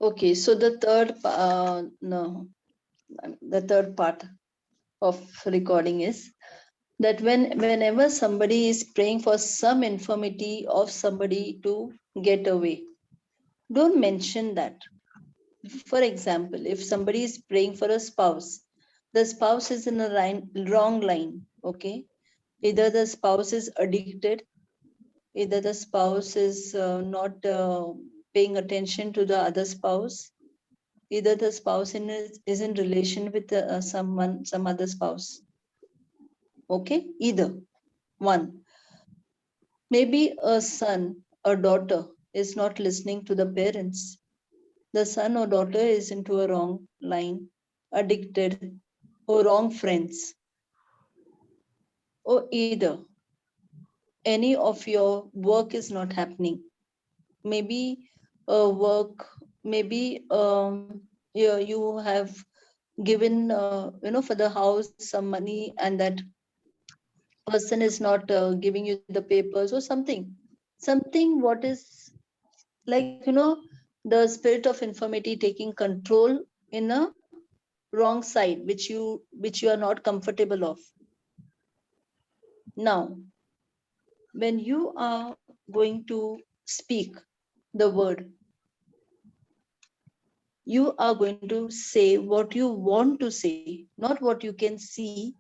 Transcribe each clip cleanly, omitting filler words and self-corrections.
Okay, so the third part of recording is that whenever somebody is praying for some infirmity of somebody to get away, don't mention that. For example, if somebody is praying for a spouse, the spouse is in a wrong line, okay? Either the spouse is addicted, either the spouse is not paying attention to the other spouse, either the spouse is in relation with some other spouse, okay? Either one. Maybe a son or daughter is not listening to the parents. The son or daughter is into a wrong line, addicted, or wrong friends, or either any of your work is not happening. Maybe work, maybe you have given for the house some money, and that person is not giving you the papers or something what is like the spirit of infirmity taking control in a wrong side which you are not comfortable of. Now when you are going to speak the word, you are going to say what you want to say, not what you can see,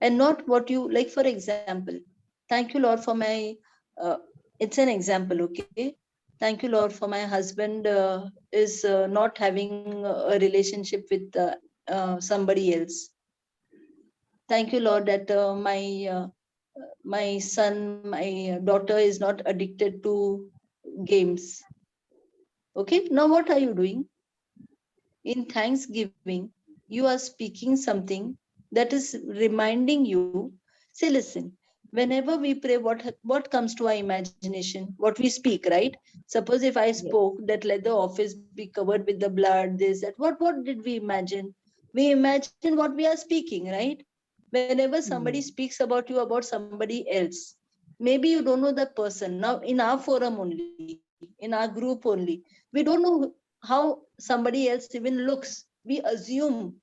and not what you like. For example, thank you Lord for my it's an example, okay? Thank you Lord for my husband is not having a relationship with somebody else. Thank you Lord that my son, my daughter is not addicted to games. Okay, now what are you doing? In thanksgiving, you are speaking something that is reminding you. Say, listen, whenever we pray, what comes to our imagination? What we speak, right? Suppose if I Yes. spoke that let the office be covered with the blood, this, that, what did we imagine? We imagine what we are speaking, right? Whenever somebody Hmm. speaks about you, about somebody else, maybe you don't know the person. Now in our forum only, in our group only, we don't know how somebody else even looks. We assume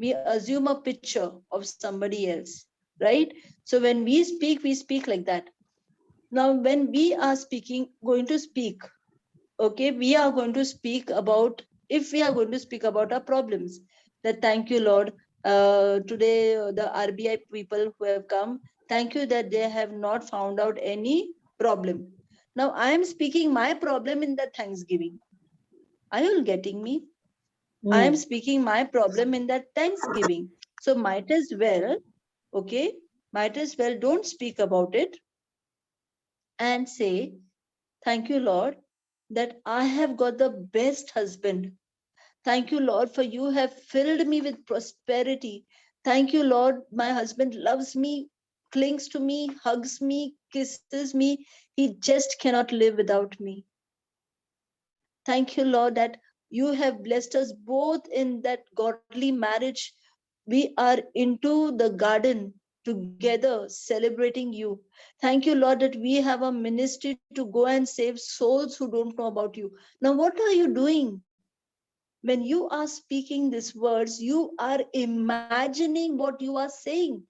a picture of somebody else, right? So when we speak like that. Now when we are going to speak, okay, we are going to speak about, if we are going to speak about our problems, that thank you Lord, today the RBI people who have come, thank you that they have not found out any problem. Now I am speaking my problem in the thanksgiving. Are you all getting me? I am Hmm. speaking my problem in that thanksgiving. So might as well, okay, might as well don't speak about it and say, thank you, Lord, that I have got the best husband. Thank you, Lord, for you have filled me with prosperity. Thank you, Lord, my husband loves me, clings to me, hugs me, kisses me. He just cannot live without me. Thank you, Lord, that you have blessed us both in that godly marriage. We are into the garden together celebrating you. Thank you, Lord, that we have a ministry to go and save souls who don't know about you. Now, what are you doing? When you are speaking these words, you are imagining what you are saying.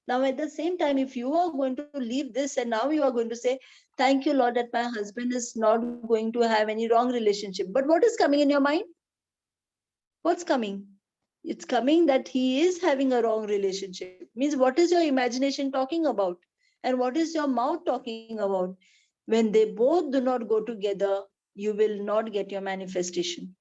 Now, at the same time, if you are going to leave this and now you are going to say, thank you, Lord, that my husband is not going to have any wrong relationship. But what is coming in your mind? What's coming? It's coming that he is having a wrong relationship. Means what is your imagination talking about? And what is your mouth talking about? When they both do not go together, you will not get your manifestation.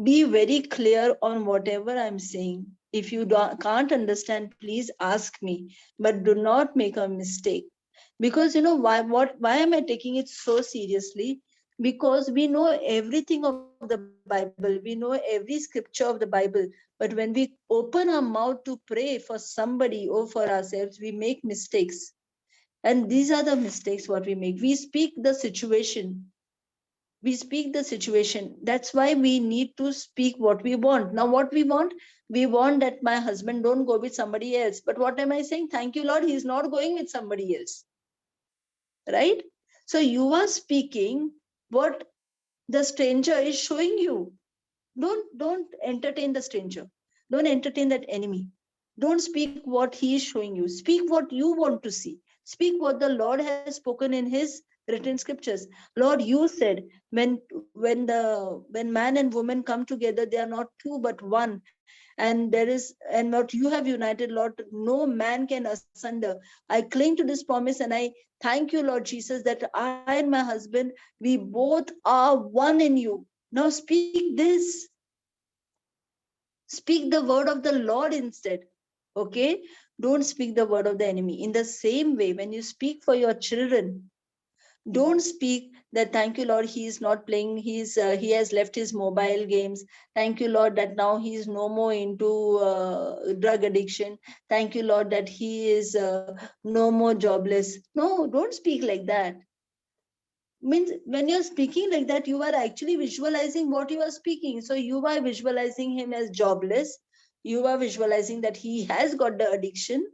Be very clear on whatever I'm saying. If you can't understand, please ask me, but do not make a mistake. Because why am I taking it so seriously? Because we know everything of the Bible, we know every scripture of the Bible, but when we open our mouth to pray for somebody or for ourselves, we make mistakes. And these are the mistakes what we make. We speak the situation. That's why we need to speak what we want. Now what we want that my husband don't go with somebody else. But what am I saying? Thank you Lord, he's not going with somebody else, right? So you are speaking what The stranger is showing you. Don't entertain the stranger. Don't entertain that enemy. Don't speak what he is showing you. Speak what you want to see. Speak what the Lord has spoken in his written scriptures. Lord, you said when man and woman come together, they are not two but one. And what you have united, Lord, no man can asunder. I cling to this promise, and I thank you, Lord Jesus, that I and my husband, we both are one in you. Now speak this. Speak the word of the Lord instead. Okay? Don't speak the word of the enemy. In the same way, when you speak for your children, don't speak that thank you Lord, he is not playing, he has left his mobile games. Thank you Lord that now he is no more into drug addiction. Thank you Lord that he is no more jobless. No, don't speak like that. Means when you're speaking like that, you are actually visualizing what you are speaking. So you are visualizing him as jobless, you are visualizing that he has got the addiction,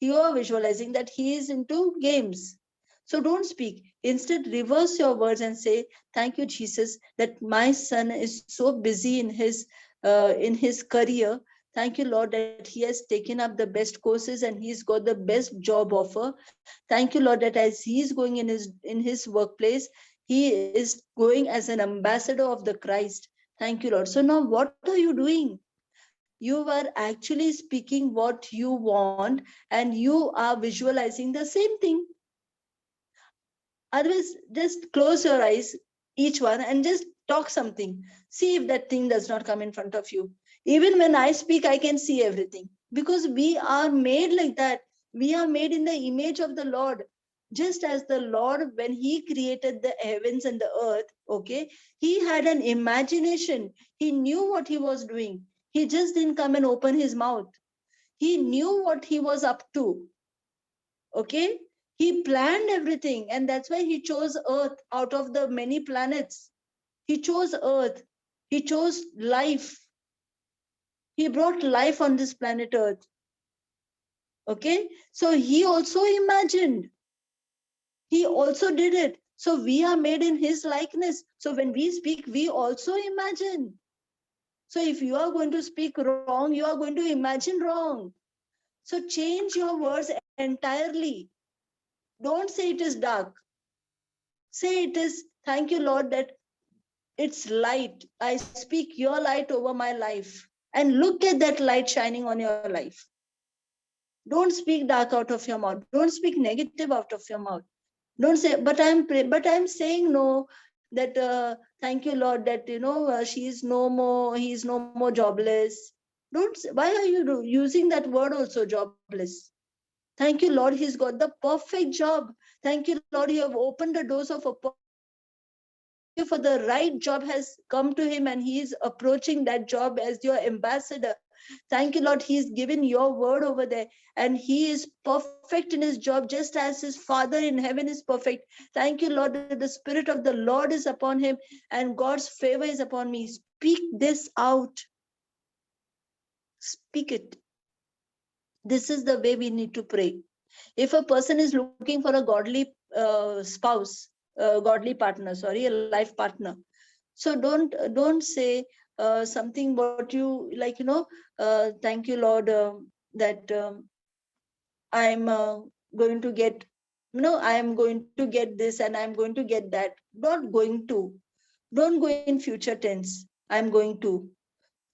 you are visualizing that he is into games. So don't speak. Instead, reverse your words and say, thank you, Jesus, that my son is so busy in his career. Thank you, Lord, that he has taken up the best courses and he's got the best job offer. Thank you, Lord, that as he's going in his workplace, he is going as an ambassador of the Christ. Thank you, Lord. So now what are you doing? You are actually speaking what you want, and you are visualizing the same thing. Otherwise, just close your eyes, each one, and just talk something. See if that thing does not come in front of you. Even when I speak, I can see everything, because we are made like that. We are made in the image of the Lord. Just as the Lord, when he created the heavens and the earth, okay, he had an imagination. He knew what he was doing. He just didn't come and open his mouth. He knew what he was up to. Okay, he planned everything, and that's why he chose Earth out of the many planets. He chose Earth. He chose life. He brought life on this planet Earth. Okay, so he also imagined. He also did it. So we are made in his likeness. So when we speak, we also imagine. So if you are going to speak wrong, you are going to imagine wrong. So change your words entirely. Don't say it is dark. Say it is, thank you, Lord, that it's light. I speak your light over my life. And look at that light shining on your life. Don't speak dark out of your mouth. Don't speak negative out of your mouth. Don't say, but I'm saying no, that thank you, Lord, that she's no more, he's no more jobless. Don't, why are you using that word also, jobless? Thank you, Lord, he's got the perfect job. Thank you, Lord, you have opened the doors of opportunity. Thank you for the right job has come to him, and he is approaching that job as your ambassador. Thank you, Lord, he's given your word over there, and he is perfect in his job, just as his Father in heaven is perfect. Thank you, Lord, that the Spirit of the Lord is upon him, and God's favor is upon me. Speak this out. Speak it. This is the way we need to pray. If a person is looking for a godly spouse, godly partner, sorry, a life partner, so don't say something what you like, thank you, Lord, that I'm going to get, I am going to get this and I'm going to get that. Not going to. Don't go in future tense. I'm going to.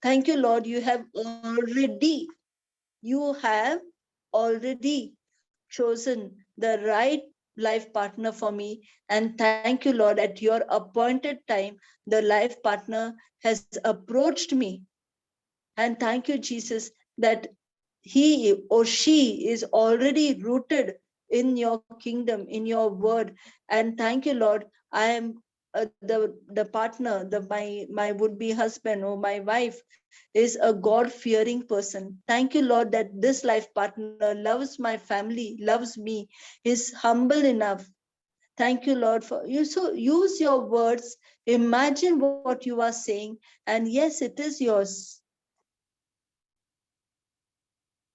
Thank you, Lord, you have already chosen the right life partner for me. And thank you, Lord, at your appointed time, the life partner has approached me. And thank you, Jesus, that he or she is already rooted in your kingdom, in your word. And thank you, Lord, I am the partner, my would-be husband or my wife is a God-fearing person. Thank you, Lord, that this life partner loves my family, loves me, is humble enough. Thank you, Lord, for you. So use your words, imagine what you are saying, and yes, it is yours.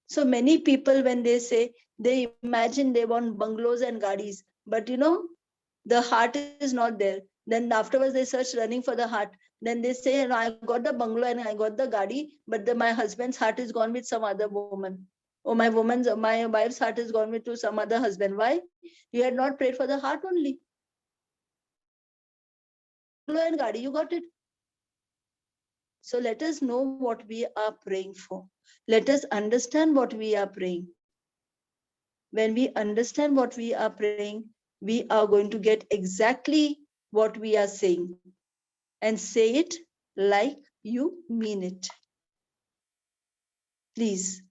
So many people, when they say, they imagine they want bungalows and gadis, but the heart is not there. Then afterwards they search running for the heart. Then they say, no, I got the bungalow and I got the gadi, but my husband's heart is gone with some other woman. Or my wife's heart is gone with to some other husband. Why? You had not prayed for the heart only. Bungalow and gadi, you got it. So let us know what we are praying for. Let us understand what we are praying. When we understand what we are praying, we are going to get exactly what we are saying, and say it like you mean it. Please.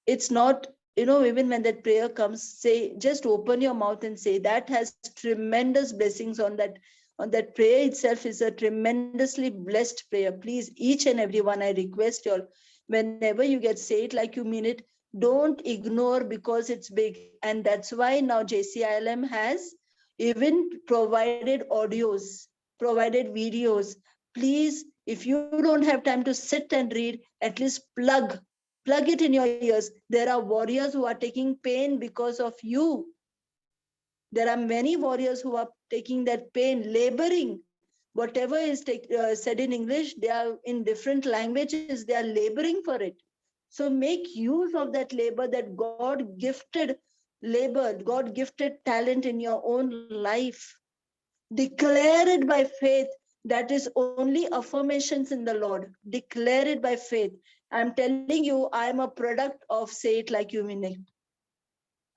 It's not, even when that prayer comes, say, just open your mouth and say. That has tremendous blessings on that. On that prayer itself is a tremendously blessed prayer. Please, each and every one, I request you all, whenever you get, say it like you mean it. Don't ignore because it's big. And that's why now JCILM has even provided audios, provided videos. Please, if you don't have time to sit and read, at least plug it in your ears. There are warriors who are taking pain because of you. There are many warriors who are taking that pain, laboring. Whatever is said in English, they are in different languages, they are laboring for it. So make use of that labor, that God gifted labor, God gifted talent in your own life. Declare it by faith. That is only affirmations in the Lord. Declare it by faith. I'm telling you, I'm a product of say it like you mean it.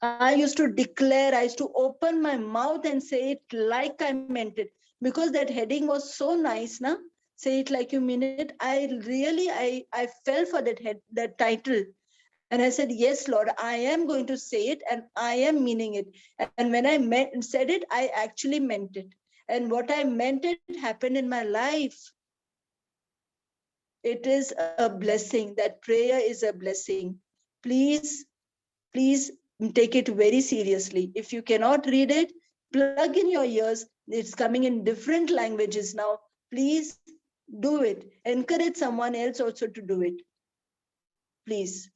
I used to declare, I used to open my mouth and say it like I meant it, because that heading was so nice, na? Say it like you mean it. I fell for that title. And I said, yes, Lord, I am going to say it and I am meaning it. And when I said it, I actually meant it. And what I meant it happened in my life. It is a blessing. That prayer is a blessing. Please, please take it very seriously. If you cannot read it, plug in your ears. It's coming in different languages now. Please do it. Encourage someone else also to do it. Please.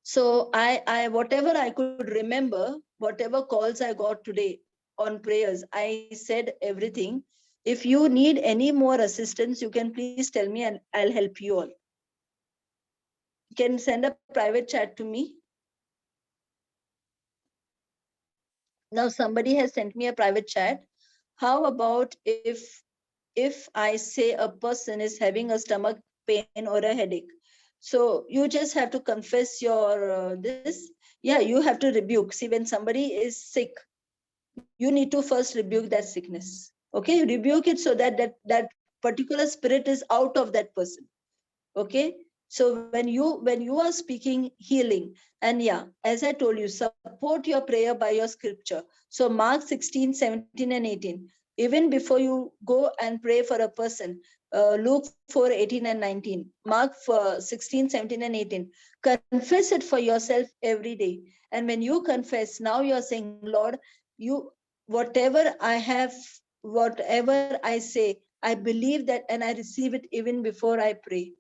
So I whatever I could remember, whatever calls I got today on prayers, I said everything. If you need any more assistance, you can please tell me and I'll help you all. You can send a private chat to me. Now somebody has sent me a private chat. How about if I say a person is having a stomach pain or a headache? So you just have to confess your this. Yeah, you have to rebuke. See, when somebody is sick, you need to first rebuke that sickness. Okay, rebuke it so that particular spirit is out of that person. Okay, so when you are speaking healing, and yeah, as I told you, support your prayer by your scripture. So Mark 16, 17 and 18. Even before you go and pray for a person, Luke 4, 18 and 19, Mark 16, 17 and 18. Confess it for yourself every day. And when you confess, now you're saying, Lord, you whatever I have, whatever I say, I believe that and I receive it even before I pray.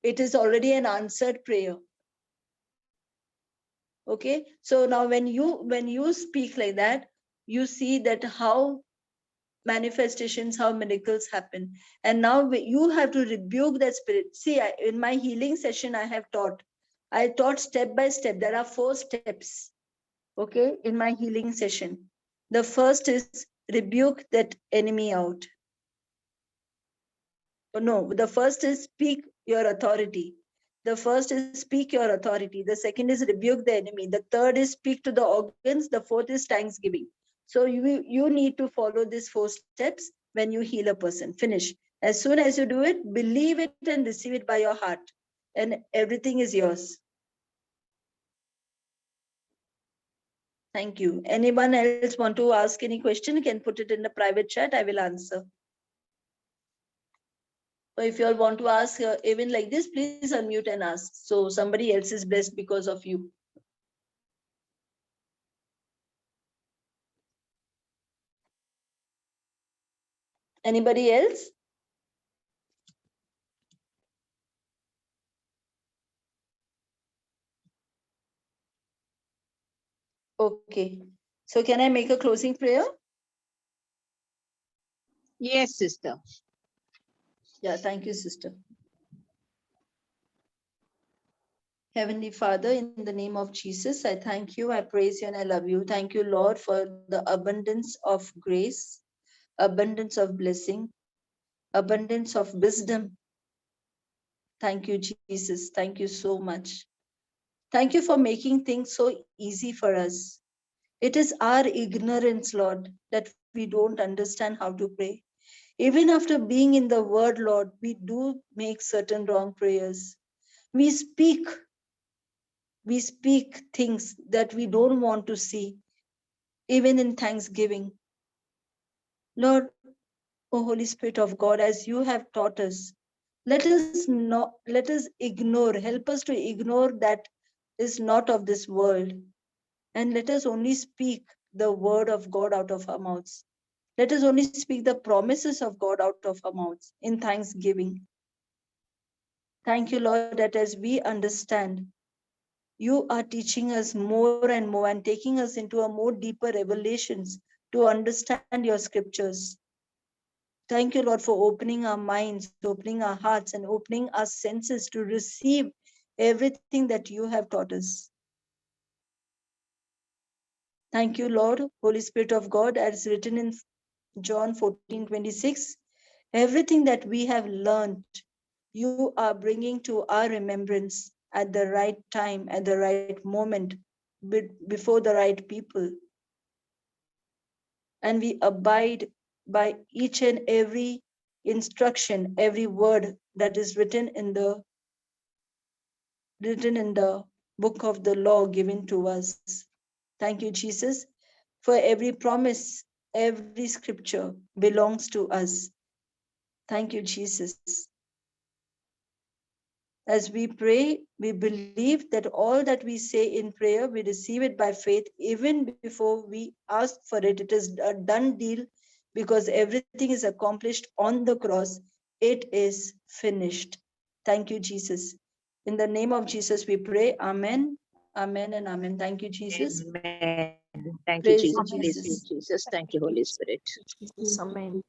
It is already an answered prayer. Okay, so now when you speak like that, you see that how manifestations, how miracles happen. And now you have to rebuke that spirit. See, in my healing session, I taught step by step. There are 4 steps, okay, in my healing session. The first is rebuke that enemy out. No, the first is speak your authority. The first is speak your authority. The second is rebuke the enemy. The third is speak to the organs. The fourth is thanksgiving. So you need to follow these 4 steps when you heal a person. Finish. As soon as you do it, believe it and receive it by your heart. And everything is yours. Thank you. Anyone else want to ask any question? You can put it in the private chat. I will answer. So if you all want to ask even like this, please unmute and ask. So somebody else is blessed because of you. Anybody else? Okay. So can I make a closing prayer? Yes, sister. Yeah, thank you, sister. Heavenly Father, in the name of Jesus, I thank you, I praise you, and I love you. Thank you, Lord, for the abundance of grace, abundance of blessing, abundance of wisdom. Thank you, Jesus. Thank you so much. Thank you for making things so easy for us. It is our ignorance, Lord, that we don't understand how to pray. Even after being in the word, Lord, we do make certain wrong prayers. We speak, we speak things that we don't want to see, even in thanksgiving. Lord, O Holy Spirit of God, as you have taught us, let us ignore, help us to ignore that is not of this world, and let us only speak the word of God out of our mouths. Let us only speak the promises of God out of our mouths in thanksgiving. Thank you, Lord, that as we understand, you are teaching us more and more and taking us into a more deeper revelations to understand your scriptures. Thank you, Lord, for opening our minds, opening our hearts, and opening our senses to receive everything that you have taught us. Thank you, Lord, Holy Spirit of God, as written in John 14:26. Everything that we have learned, you are bringing to our remembrance at the right time, at the right moment, before the right people. And we abide by each and every instruction, every word that is written in the book of the law given to us. Thank you, Jesus, for every promise, every scripture belongs to us. Thank you, Jesus. As we pray, we believe that all that we say in prayer, we receive it by faith. Even before we ask for it, it is a done deal because everything is accomplished on the cross. It is finished. Thank you, Jesus. In the name of Jesus, we pray. Amen. Amen and amen. Thank you, Jesus. Amen. Thank you, Praise Jesus. you, Praise you, Jesus. Jesus. Thank you, Holy Spirit. Amen.